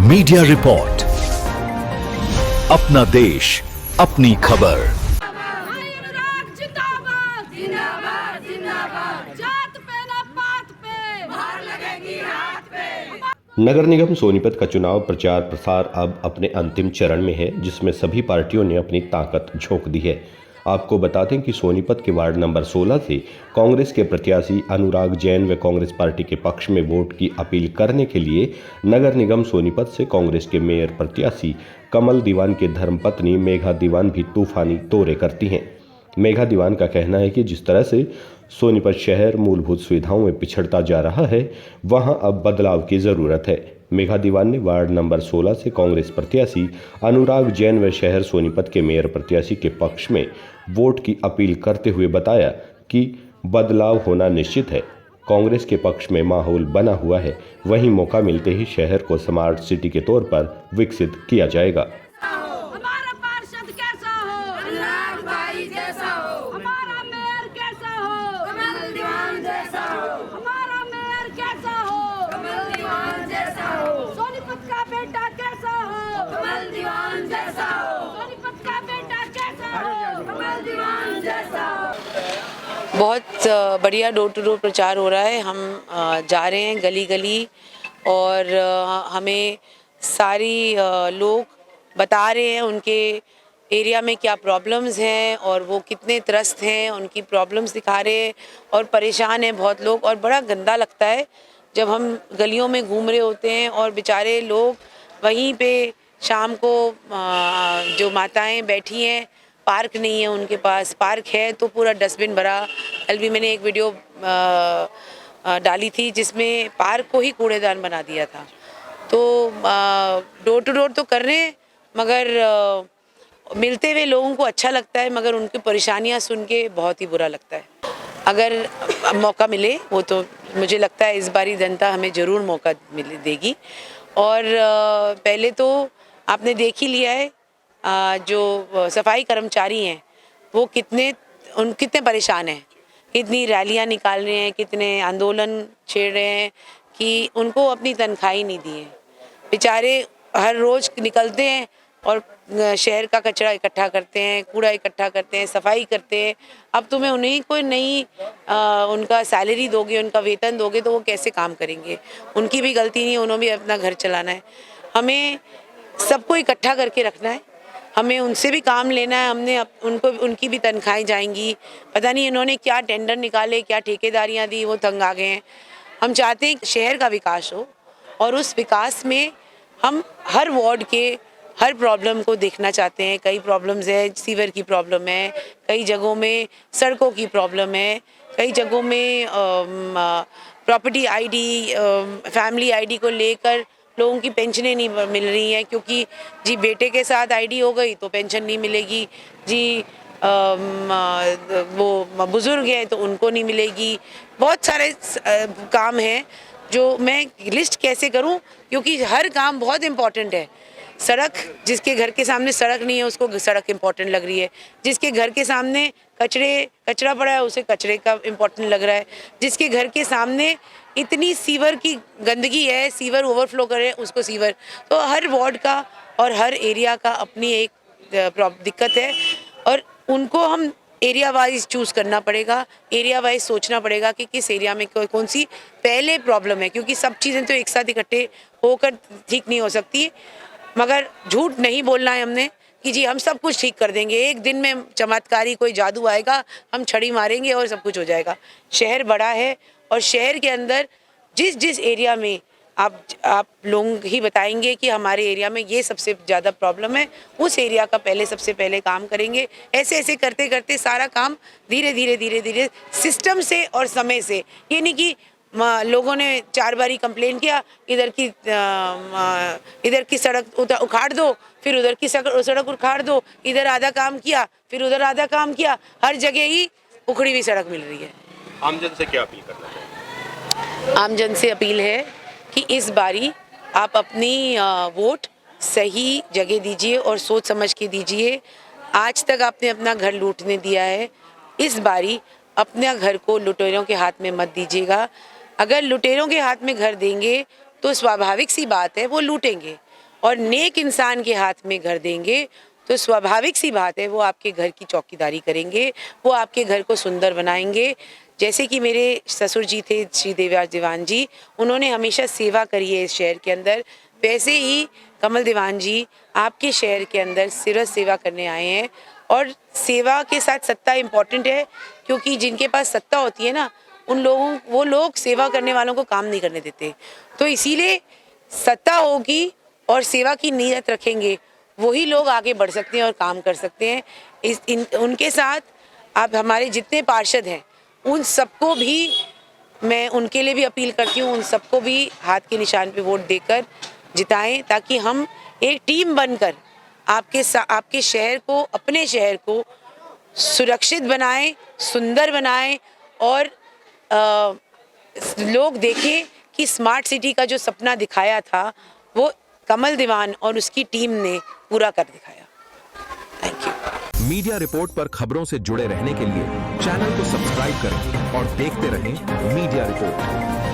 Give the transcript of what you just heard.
Media report, अपना देश, अपनी खबर। नगर निगम सोनीपत का चुनाव प्रचार प्रसार अब अपने अंतिम चरण में है, जिसमें सभी पार्टियों ने अपनी ताकत झोंक दी है। आपको बता दें कि सोनीपत के वार्ड नंबर 16 से कांग्रेस के प्रत्याशी अनुराग जैन व कांग्रेस पार्टी के पक्ष में वोट की अपील करने के लिए नगर निगम सोनीपत से कांग्रेस के मेयर प्रत्याशी कमल दीवान की धर्मपत्नी मेघा दीवान भी तूफानी दौरे करती हैं। मेघा दीवान का कहना है कि जिस तरह से सोनीपत शहर मूलभूत सुविधाओं में पिछड़ता जा रहा है, वहां अब बदलाव की ज़रूरत है। मेघा दीवान ने वार्ड नंबर 16 से कांग्रेस प्रत्याशी अनुराग जैन व शहर सोनीपत के मेयर प्रत्याशी के पक्ष में वोट की अपील करते हुए बताया कि बदलाव होना निश्चित है। कांग्रेस के पक्ष में माहौल बना हुआ है, वहीं मौका मिलते ही शहर को स्मार्ट सिटी के तौर पर विकसित किया जाएगा। बहुत बढ़िया डोर टू डोर प्रचार हो रहा है। हम जा रहे हैं गली गली और हमें सारी लोग बता रहे हैं उनके एरिया में क्या प्रॉब्लम्स हैं और वो कितने त्रस्त हैं, उनकी प्रॉब्लम्स दिखा रहे हैं और परेशान हैं बहुत लोग। और बड़ा गंदा लगता है जब हम गलियों में घूम रहे होते हैं और बेचारे लोग वहीं पे शाम को जो माताएं बैठी हैं, पार्क नहीं है उनके पास, पार्क है तो पूरा डस्टबिन भरा। कल भी मैंने एक वीडियो डाली थी जिसमें पार्क को ही कूड़ेदान बना दिया था। तो डोर टू डोर तो कर रहे हैं, मगर मिलते हुए लोगों को अच्छा लगता है, मगर उनकी परेशानियां सुन के बहुत ही बुरा लगता है। अगर मौका मिले, वो तो मुझे लगता है इस बारी जनता हमें ज़रूर मौका देगी। और पहले तो आपने देख ही लिया है जो सफाई कर्मचारी हैं वो कितने परेशान हैं, कितनी रैलियां निकाल रहे हैं, कितने आंदोलन छेड़ रहे हैं कि उनको अपनी तनख्वाह नहीं दी है। बेचारे हर रोज़ निकलते हैं और शहर का कचरा इकट्ठा करते हैं, कूड़ा इकट्ठा करते हैं, सफाई करते हैं। अब तुम्हें उन्हें कोई नई उनका सैलरी दोगे, उनका वेतन दोगे तो वो कैसे काम करेंगे? उनकी भी गलती नहीं, उन्होंने भी अपना घर चलाना है। हमें सबको इकट्ठा करके रखना है, हमें उनसे भी काम लेना है। हमने उनको उनकी भी तनख्वाहें जाएंगी। पता नहीं इन्होंने क्या टेंडर निकाले, क्या ठेकेदारियां दी, वो तंग आ गए हैं। हम चाहते हैं कि शहर का विकास हो और उस विकास में हम हर वार्ड के हर प्रॉब्लम को देखना चाहते हैं। कई प्रॉब्लम्स है, सीवर की प्रॉब्लम है, कई जगहों में सड़कों की प्रॉब्लम है, कई जगहों में प्रॉपर्टी आईडी, फैमिली आईडी को लेकर लोगों की पेंशनें नहीं मिल रही हैं, क्योंकि जी बेटे के साथ आईडी हो गई तो पेंशन नहीं मिलेगी, जी वो बुज़ुर्ग हैं तो उनको नहीं मिलेगी। बहुत सारे काम हैं जो मैं लिस्ट कैसे करूं, क्योंकि हर काम बहुत इम्पॉर्टेंट है। सड़क, जिसके घर के सामने सड़क नहीं है उसको सड़क इम्पॉर्टेंट लग रही है, जिसके घर के सामने कचरा पड़ा है उसे कचरे का इम्पॉर्टेंट लग रहा है, जिसके घर के सामने इतनी सीवर की गंदगी है, सीवर ओवरफ्लो करे उसको सीवर। तो हर वार्ड का और हर एरिया का अपनी एक दिक्कत है और उनको हम एरिया वाइज चूज़ करना पड़ेगा, एरिया वाइज सोचना पड़ेगा कि किस एरिया में कौन सी पहले प्रॉब्लम है, क्योंकि सब चीज़ें तो एक साथ इकट्ठे होकर ठीक नहीं हो सकती। मगर झूठ नहीं बोलना है हमने कि जी हम सब कुछ ठीक कर देंगे, एक दिन में चमत्कारी कोई जादू आएगा, हम छड़ी मारेंगे और सब कुछ हो जाएगा। शहर बड़ा है और शहर के अंदर जिस एरिया में आप लोग ही बताएंगे कि हमारे एरिया में ये सबसे ज़्यादा प्रॉब्लम है, उस एरिया का सबसे पहले काम करेंगे। ऐसे ऐसे करते करते सारा काम धीरे धीरे सिस्टम से और समय से, ये नहीं कि लोगों ने 4 बारी कंप्लेन किया, इधर की सड़क उखाड़ दो, फिर उधर की सड़क उखाड़ दो, इधर आधा काम किया फिर उधर आधा काम किया, हर जगह ही उखड़ी हुई सड़क मिल रही है। आमजन से क्या अपील करना चाहिए? आमजन से अपील है कि इस बारी आप अपनी वोट सही जगह दीजिए और सोच समझ के दीजिए। आज तक आपने अपना घर लूटने दिया है, इस बारी अपने घर को लुटेरों के हाथ में मत दीजिएगा। अगर लुटेरों के हाथ में घर देंगे तो स्वाभाविक सी बात है वो लूटेंगे, और नेक इंसान के हाथ में घर देंगे तो स्वाभाविक सी बात है वो आपके घर की चौकीदारी करेंगे, वो आपके घर को सुंदर बनाएंगे। जैसे कि मेरे ससुर जी थे श्री देवराज दीवान जी, उन्होंने हमेशा सेवा करी है इस शहर के अंदर, वैसे ही कमल दीवान जी आपके शहर के अंदर सिरस सेवा करने आए हैं। और सेवा के साथ सत्ता इम्पॉर्टेंट है, क्योंकि जिनके पास सत्ता होती है ना वो लोग सेवा करने वालों को काम नहीं करने देते। तो इसीलिए सत्ता होगी और सेवा की नीयत रखेंगे वही लोग आगे बढ़ सकते हैं और काम कर सकते हैं। उनके साथ आप हमारे जितने पार्षद हैं उन सबको भी मैं उनके लिए भी अपील करती हूँ, उन सबको भी हाथ के निशान पे वोट देकर जिताएं, ताकि हम एक टीम बनकर आपके शहर को, अपने शहर को सुरक्षित बनाएं, सुंदर बनाएं और लोग देखें कि स्मार्ट सिटी का जो सपना दिखाया था वो कमल दीवान और उसकी टीम ने पूरा कर दिखाया। Thank you. मीडिया रिपोर्ट पर खबरों से जुड़े रहने के लिए चैनल को सब्सक्राइब करें और देखते रहें मीडिया रिपोर्ट।